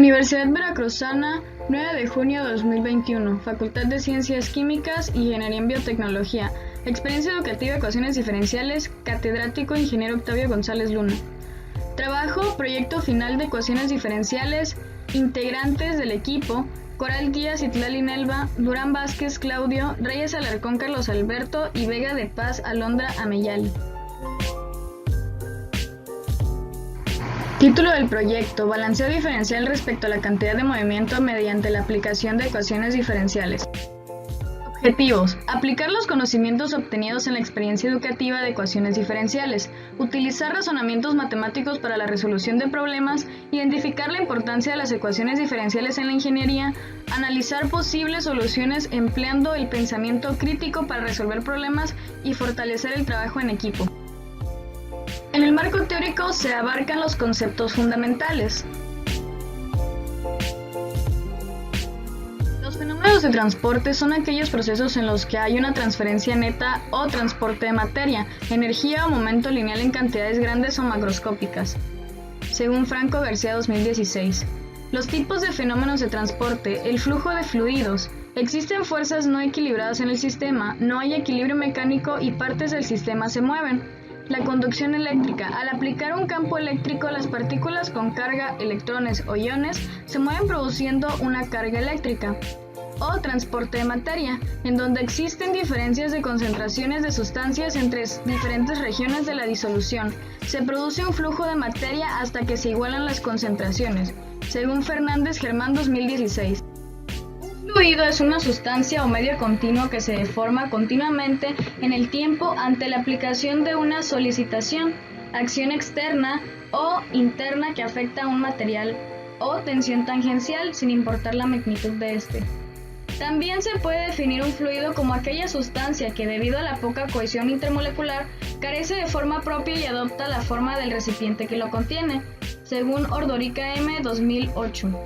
Universidad Veracruzana, 9 de junio de 2021, Facultad de Ciencias Químicas, Ingeniería en Biotecnología, Experiencia Educativa Ecuaciones Diferenciales, Catedrático Ingeniero Octavio González Luna. Trabajo, proyecto final de ecuaciones diferenciales, integrantes del equipo, Coral Díaz, Itlali Nelva, Durán Vázquez, Claudio, Reyes Alarcón, Carlos Alberto y Vega de Paz, Alondra Ameyali. Título del proyecto: Balanceo diferencial respecto a la cantidad de movimiento mediante la aplicación de ecuaciones diferenciales. Objetivos: aplicar los conocimientos obtenidos en la experiencia educativa de ecuaciones diferenciales, utilizar razonamientos matemáticos para la resolución de problemas, identificar la importancia de las ecuaciones diferenciales en la ingeniería, analizar posibles soluciones empleando el pensamiento crítico para resolver problemas y fortalecer el trabajo en equipo. En el marco teórico se abarcan los conceptos fundamentales. Los fenómenos de transporte son aquellos procesos en los que hay una transferencia neta o transporte de materia, energía o momento lineal en cantidades grandes o macroscópicas, según Franco García 2016. Los tipos de fenómenos de transporte: el flujo de fluidos. Existen fuerzas no equilibradas en el sistema, no hay equilibrio mecánico y partes del sistema se mueven. La conducción eléctrica: al aplicar un campo eléctrico, las partículas con carga, electrones o iones, se mueven produciendo una carga eléctrica. O transporte de materia, en donde existen diferencias de concentraciones de sustancias entre diferentes regiones de la disolución. Se produce un flujo de materia hasta que se igualan las concentraciones, según Fernández Germán 2016. Un fluido es una sustancia o medio continuo que se deforma continuamente en el tiempo ante la aplicación de una solicitación, acción externa o interna que afecta a un material, o tensión tangencial sin importar la magnitud de este. También se puede definir un fluido como aquella sustancia que, debido a la poca cohesión intermolecular, carece de forma propia y adopta la forma del recipiente que lo contiene, según Ordorica M. 2008.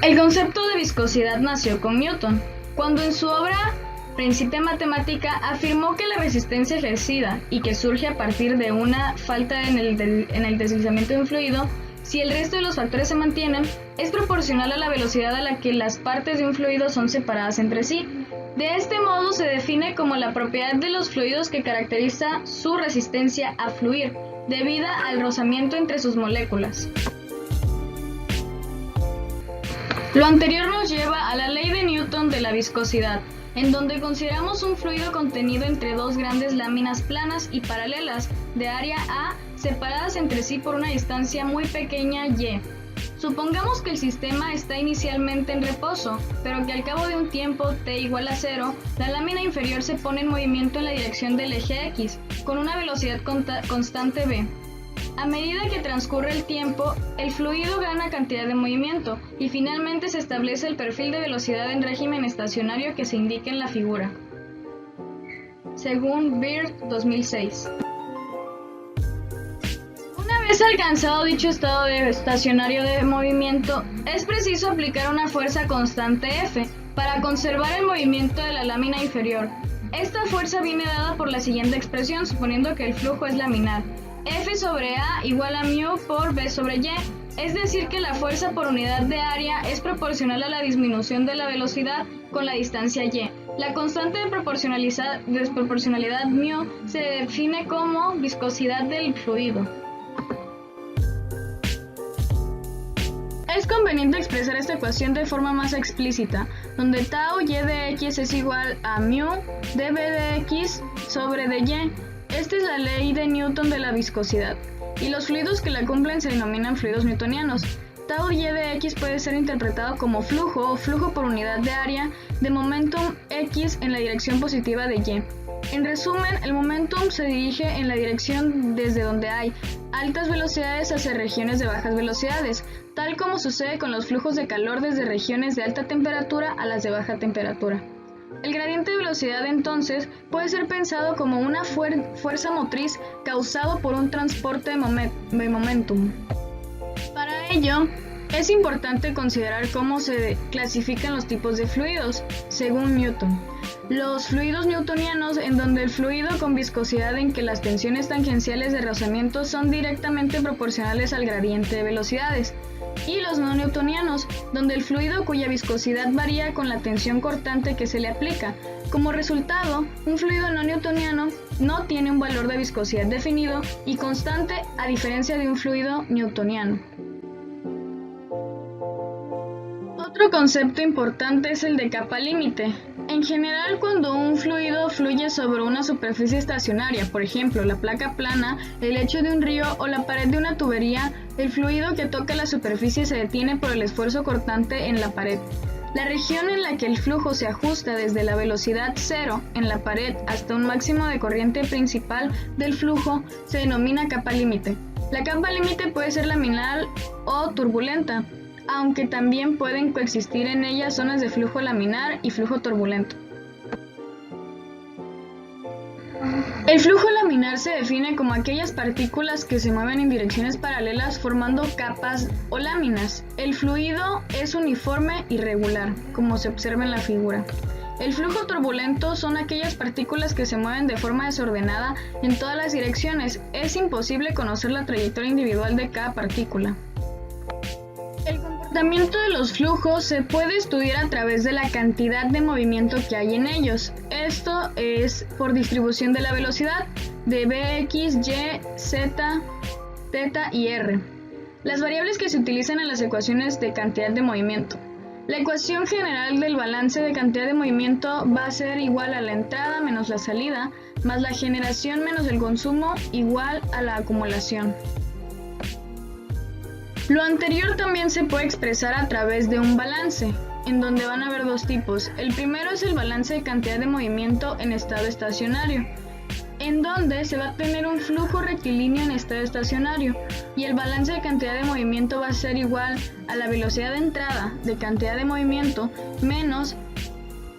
El concepto de viscosidad nació con Newton, cuando en su obra Principia Mathematica afirmó que la resistencia ejercida, y que surge a partir de una falta en el deslizamiento de un fluido, si el resto de los factores se mantienen, es proporcional a la velocidad a la que las partes de un fluido son separadas entre sí. De este modo se define como la propiedad de los fluidos que caracteriza su resistencia a fluir, debida al rozamiento entre sus moléculas. Lo anterior nos lleva a la ley de Newton de la viscosidad, en donde consideramos un fluido contenido entre dos grandes láminas planas y paralelas de área A, separadas entre sí por una distancia muy pequeña y. Supongamos que el sistema está inicialmente en reposo, pero que al cabo de un tiempo t igual a 0, la lámina inferior se pone en movimiento en la dirección del eje X, con una velocidad constante v. A medida que transcurre el tiempo, el fluido gana cantidad de movimiento y finalmente se establece el perfil de velocidad en régimen estacionario que se indica en la figura, según Beard 2006. Una vez alcanzado dicho estado de estacionario de movimiento, es preciso aplicar una fuerza constante F para conservar el movimiento de la lámina inferior. Esta fuerza viene dada por la siguiente expresión, suponiendo que el flujo es laminar: F sobre A igual a mu por B sobre Y, es decir que la fuerza por unidad de área es proporcional a la disminución de la velocidad con la distancia Y. La constante de proporcionalidad mu se define como viscosidad del fluido. Es conveniente expresar esta ecuación de forma más explícita, donde tau y de x es igual a mu dB de x sobre dy. Esta es la ley de Newton de la viscosidad, y los fluidos que la cumplen se denominan fluidos newtonianos. Tau y de x puede ser interpretado como flujo o flujo por unidad de área de momentum x en la dirección positiva de y. En resumen, el momentum se dirige en la dirección desde donde hay altas velocidades hacia regiones de bajas velocidades, tal como sucede con los flujos de calor desde regiones de alta temperatura a las de baja temperatura. El gradiente de velocidad, entonces, puede ser pensado como una fuerza motriz causado por un transporte de momentum. Para ello, es importante considerar cómo se clasifican los tipos de fluidos, según Newton. Los fluidos newtonianos, en donde el fluido con viscosidad en que las tensiones tangenciales de rozamiento son directamente proporcionales al gradiente de velocidades, y los no newtonianos, donde el fluido cuya viscosidad varía con la tensión cortante que se le aplica. Como resultado, un fluido no newtoniano no tiene un valor de viscosidad definido y constante, a diferencia de un fluido newtoniano. Otro concepto importante es el de capa límite. En general, cuando un fluido fluye sobre una superficie estacionaria, por ejemplo, la placa plana, el lecho de un río o la pared de una tubería, el fluido que toca la superficie se detiene por el esfuerzo cortante en la pared. La región en la que el flujo se ajusta desde la velocidad cero en la pared hasta un máximo de corriente principal del flujo se denomina capa límite. La capa límite puede ser laminar o turbulenta, aunque también pueden coexistir en ella zonas de flujo laminar y flujo turbulento. El flujo laminar se define como aquellas partículas que se mueven en direcciones paralelas formando capas o láminas. El fluido es uniforme y regular, como se observa en la figura. El flujo turbulento son aquellas partículas que se mueven de forma desordenada en todas las direcciones. Es imposible conocer la trayectoria individual de cada partícula. El comportamiento de los flujos se puede estudiar a través de la cantidad de movimiento que hay en ellos. Esto es por distribución de la velocidad de Bx, Y, Z, θ y R. Las variables que se utilizan en las ecuaciones de cantidad de movimiento. La ecuación general del balance de cantidad de movimiento va a ser igual a la entrada menos la salida, más la generación menos el consumo igual a la acumulación. Lo anterior también se puede expresar a través de un balance, en donde van a haber dos tipos. El primero es el balance de cantidad de movimiento en estado estacionario, en donde se va a tener un flujo rectilíneo en estado estacionario, y el balance de cantidad de movimiento va a ser igual a la velocidad de entrada de cantidad de movimiento menos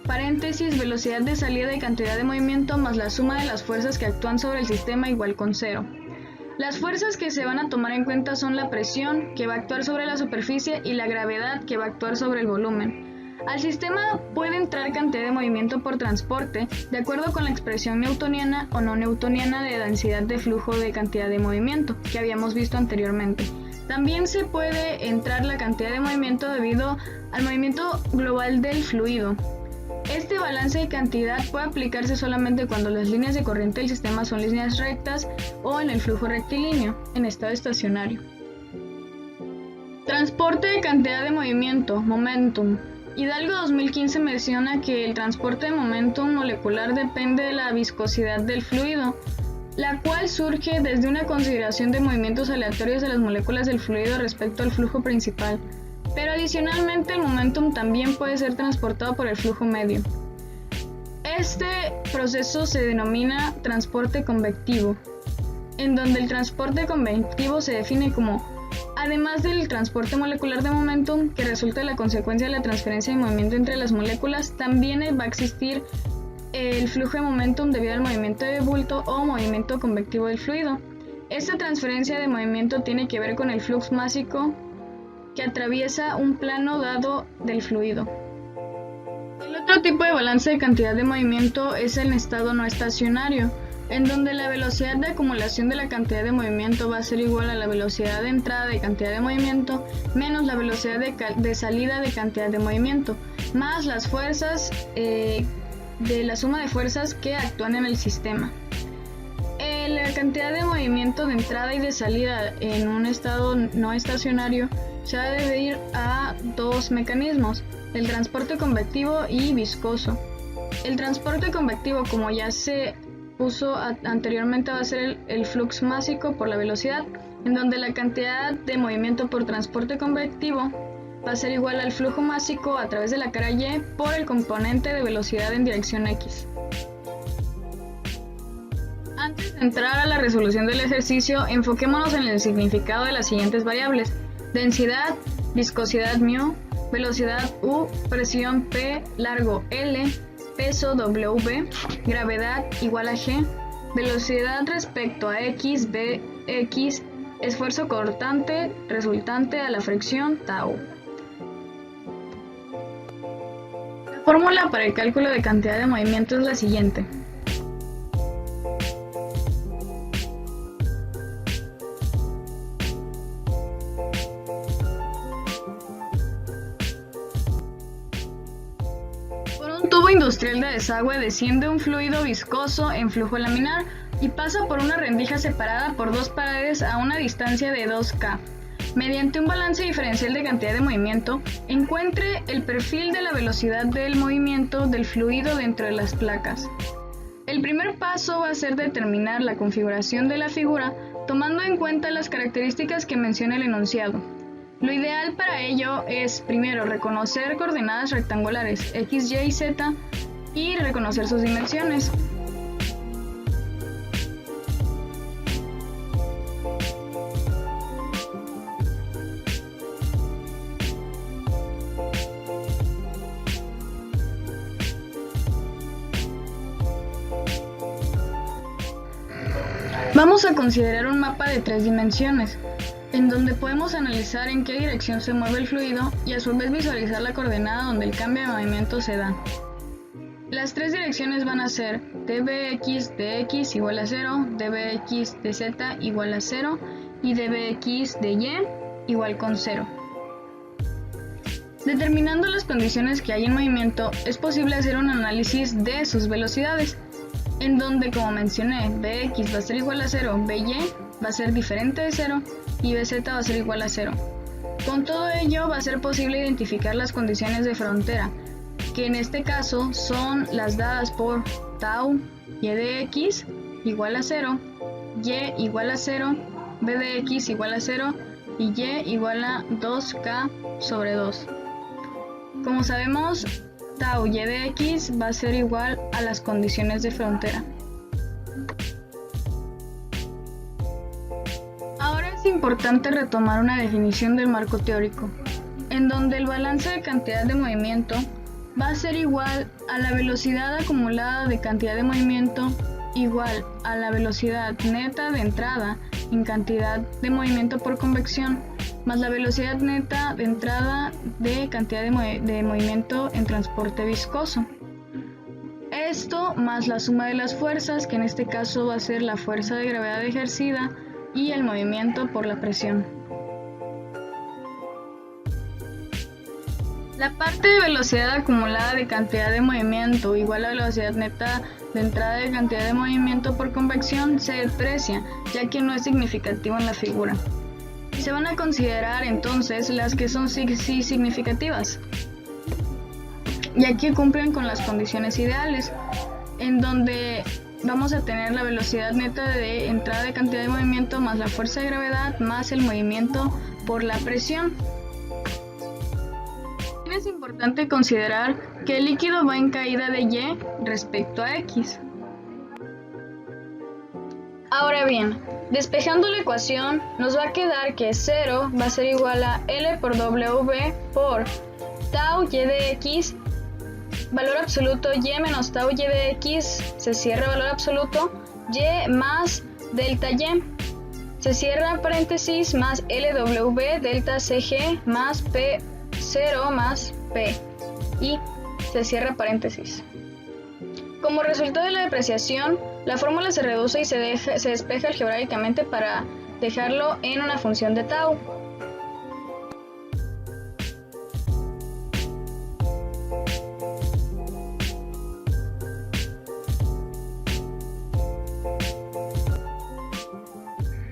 paréntesis velocidad de salida de cantidad de movimiento más la suma de las fuerzas que actúan sobre el sistema igual con cero. Las fuerzas que se van a tomar en cuenta son la presión, que va a actuar sobre la superficie, y la gravedad, que va a actuar sobre el volumen. Al sistema puede entrar cantidad de movimiento por transporte, de acuerdo con la expresión newtoniana o no newtoniana de densidad de flujo de cantidad de movimiento, que habíamos visto anteriormente. También se puede entrar la cantidad de movimiento debido al movimiento global del fluido. Este balance de cantidad puede aplicarse solamente cuando las líneas de corriente del sistema son líneas rectas o en el flujo rectilíneo, en estado estacionario. Transporte de cantidad de movimiento, momentum. Hidalgo 2015 menciona que el transporte de momentum molecular depende de la viscosidad del fluido, la cual surge desde una consideración de movimientos aleatorios de las moléculas del fluido respecto al flujo principal. Pero adicionalmente el momentum también puede ser transportado por el flujo medio. Este proceso se denomina transporte convectivo, en donde el transporte convectivo se define como, además del transporte molecular de momentum, que resulta de la consecuencia de la transferencia de movimiento entre las moléculas, también va a existir el flujo de momentum debido al movimiento de bulto o movimiento convectivo del fluido. Esta transferencia de movimiento tiene que ver con el flux másico que atraviesa un plano dado del fluido. El otro tipo de balance de cantidad de movimiento es el estado no estacionario, en donde la velocidad de acumulación de la cantidad de movimiento va a ser igual a la velocidad de entrada de cantidad de movimiento menos la velocidad de salida de cantidad de movimiento, más las fuerzas de la suma de fuerzas que actúan en el sistema. La cantidad de movimiento de entrada y de salida en un estado no estacionario se va a deber a dos mecanismos, el transporte convectivo y viscoso. El transporte convectivo, como ya se puso anteriormente, va a ser el flux másico por la velocidad, en donde la cantidad de movimiento por transporte convectivo va a ser igual al flujo másico a través de la cara Y por el componente de velocidad en dirección X. Antes de entrar a la resolución del ejercicio, enfoquémonos en el significado de las siguientes variables: densidad, viscosidad μ, velocidad U, presión P, largo L, peso W, gravedad igual a G, velocidad respecto a X, Bx, esfuerzo cortante resultante a la fricción tau. La fórmula para el cálculo de cantidad de movimiento es la siguiente. Por un tubo industrial de desagüe desciende un fluido viscoso en flujo laminar y pasa por una rendija separada por dos paredes a una distancia de 2K. Mediante un balance diferencial de cantidad de movimiento, encuentre el perfil de la velocidad del movimiento del fluido dentro de las placas. El primer paso va a ser determinar la configuración de la figura tomando en cuenta las características que menciona el enunciado. Lo ideal para ello es primero reconocer coordenadas rectangulares x, y y z y reconocer sus dimensiones. Vamos a considerar un mapa de 3 dimensiones, en donde podemos analizar en qué dirección se mueve el fluido y a su vez visualizar la coordenada donde el cambio de movimiento se da. Las 3 direcciones van a ser dbx de x igual a 0, dbx de z igual a 0 y dbx de y igual con 0. Determinando las condiciones que hay en movimiento, es posible hacer un análisis de sus velocidades, en donde, como mencioné, bx va a ser igual a 0, by va a ser diferente de 0 y bz va a ser igual a 0. Con todo ello va a ser posible identificar las condiciones de frontera, que en este caso son las dadas por tau y de x igual a 0, y igual a 0, b de x igual a 0 y y igual a 2k sobre 2. Como sabemos, tau y de x va a ser igual a las condiciones de frontera. Ahora es importante retomar una definición del marco teórico, en donde el balance de cantidad de movimiento va a ser igual a la velocidad acumulada de cantidad de movimiento igual a la velocidad neta de entrada en cantidad de movimiento por convección más la velocidad neta de entrada de cantidad de movimiento en transporte viscoso. Esto más la suma de las fuerzas, que en este caso va a ser la fuerza de gravedad ejercida y el movimiento por la presión. La parte de velocidad acumulada de cantidad de movimiento igual a velocidad neta de entrada de cantidad de movimiento por convección se desprecia, ya que no es significativo en la figura. Se van a considerar entonces las que son sí significativas, ya que cumplen con las condiciones ideales, en donde vamos a tener la velocidad neta de entrada de cantidad de movimiento más la fuerza de gravedad más el movimiento por la presión. Es importante considerar que el líquido va en caída de y respecto a x. Ahora bien, despejando la ecuación, nos va a quedar que 0 va a ser igual a L por W por tau y de x, valor absoluto y menos tau y de x, se cierra valor absoluto, y más delta y, se cierra paréntesis, más LW delta CG más P0 más P, y se cierra paréntesis. Como resultado de la depreciación, la fórmula se reduce y se despeja algebraicamente para dejarlo en una función de tau.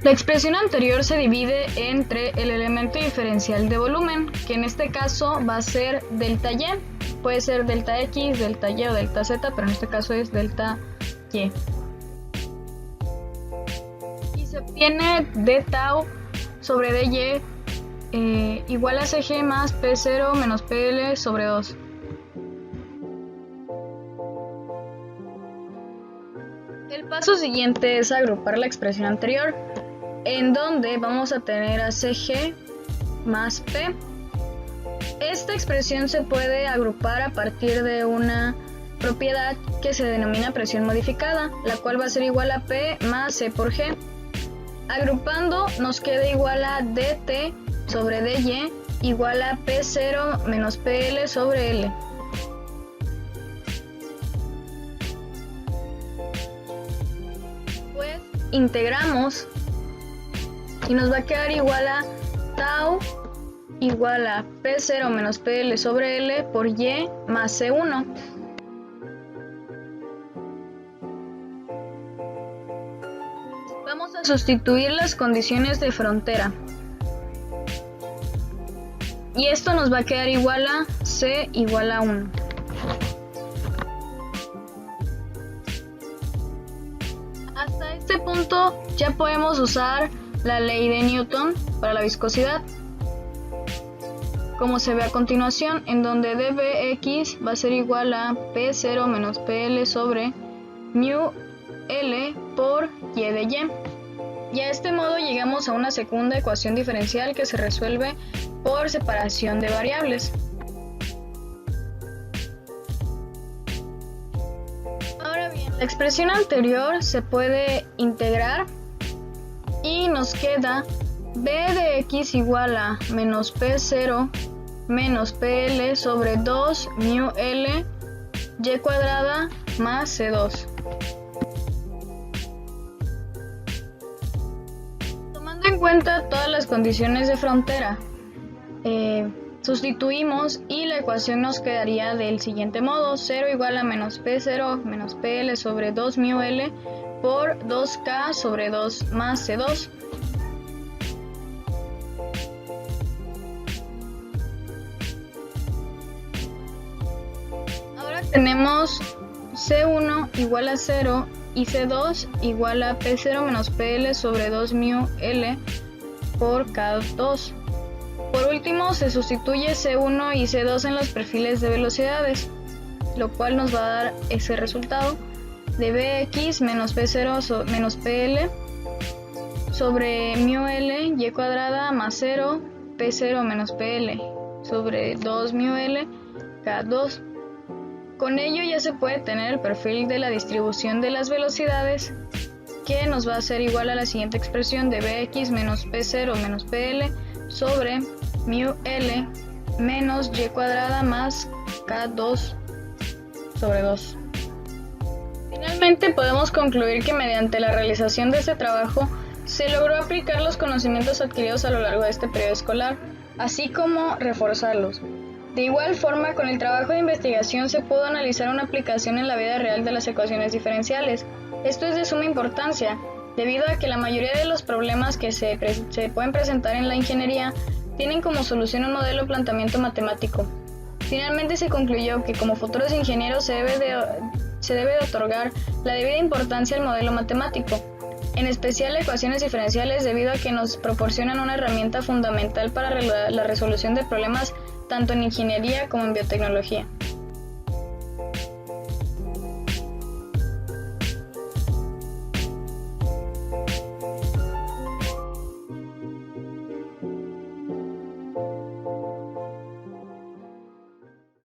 La expresión anterior se divide entre el elemento diferencial de volumen, que en este caso va a ser delta y. Puede ser delta x, delta y o delta z, pero en este caso es delta y. Y se obtiene d tau sobre dy igual a cg más p0 menos pl sobre 2. El paso siguiente es agrupar la expresión anterior, en donde vamos a tener a cg más p. Esta expresión se puede agrupar a partir de una propiedad que se denomina presión modificada, la cual va a ser igual a P más C por G. Agrupando nos queda igual a dt sobre dy igual a P0 menos PL sobre L. integramos y nos va a quedar igual a tau igual a P0 menos PL sobre L por Y más C1. Vamos a sustituir las condiciones de frontera. Y esto nos va a quedar igual a C igual a 1. Hasta este punto ya podemos usar la ley de Newton para la viscosidad, como se ve a continuación, en donde dBx va a ser igual a P0 menos PL sobre mu L por Y de Y. Y a este modo llegamos a una segunda ecuación diferencial que se resuelve por separación de variables. Ahora bien, la expresión anterior se puede integrar y nos queda b de x igual a menos P0 menos PL sobre 2 mu L y cuadrada más C2. Tomando en cuenta todas las condiciones de frontera, sustituimos y la ecuación nos quedaría del siguiente modo: 0 igual a menos P0 menos PL sobre 2 mu L por 2K sobre 2 más C2. Ahora tenemos C1 igual a 0 y C2 igual a P0 menos PL sobre 2 mu L por K2. Por último, se sustituye C1 y C2 en los perfiles de velocidades, lo cual nos va a dar ese resultado de Bx menos P0 menos PL sobre mu L y cuadrada más 0 P0 menos PL sobre 2 mu L K2. Con ello ya se puede tener el perfil de la distribución de las velocidades, que nos va a ser igual a la siguiente expresión de Bx menos P0 menos PL sobre mu L menos Y cuadrada más K2 sobre 2. Finalmente podemos concluir que mediante la realización de este trabajo se logró aplicar los conocimientos adquiridos a lo largo de este periodo escolar, así como reforzarlos. De igual forma, con el trabajo de investigación se pudo analizar una aplicación en la vida real de las ecuaciones diferenciales. Esto es de suma importancia, debido a que la mayoría de los problemas que se pueden presentar en la ingeniería tienen como solución un modelo de planteamiento matemático. Finalmente se concluyó que como futuros ingenieros se debe de otorgar la debida importancia al modelo matemático, en especial a ecuaciones diferenciales, debido a que nos proporcionan una herramienta fundamental para la resolución de problemas tanto en ingeniería como en biotecnología.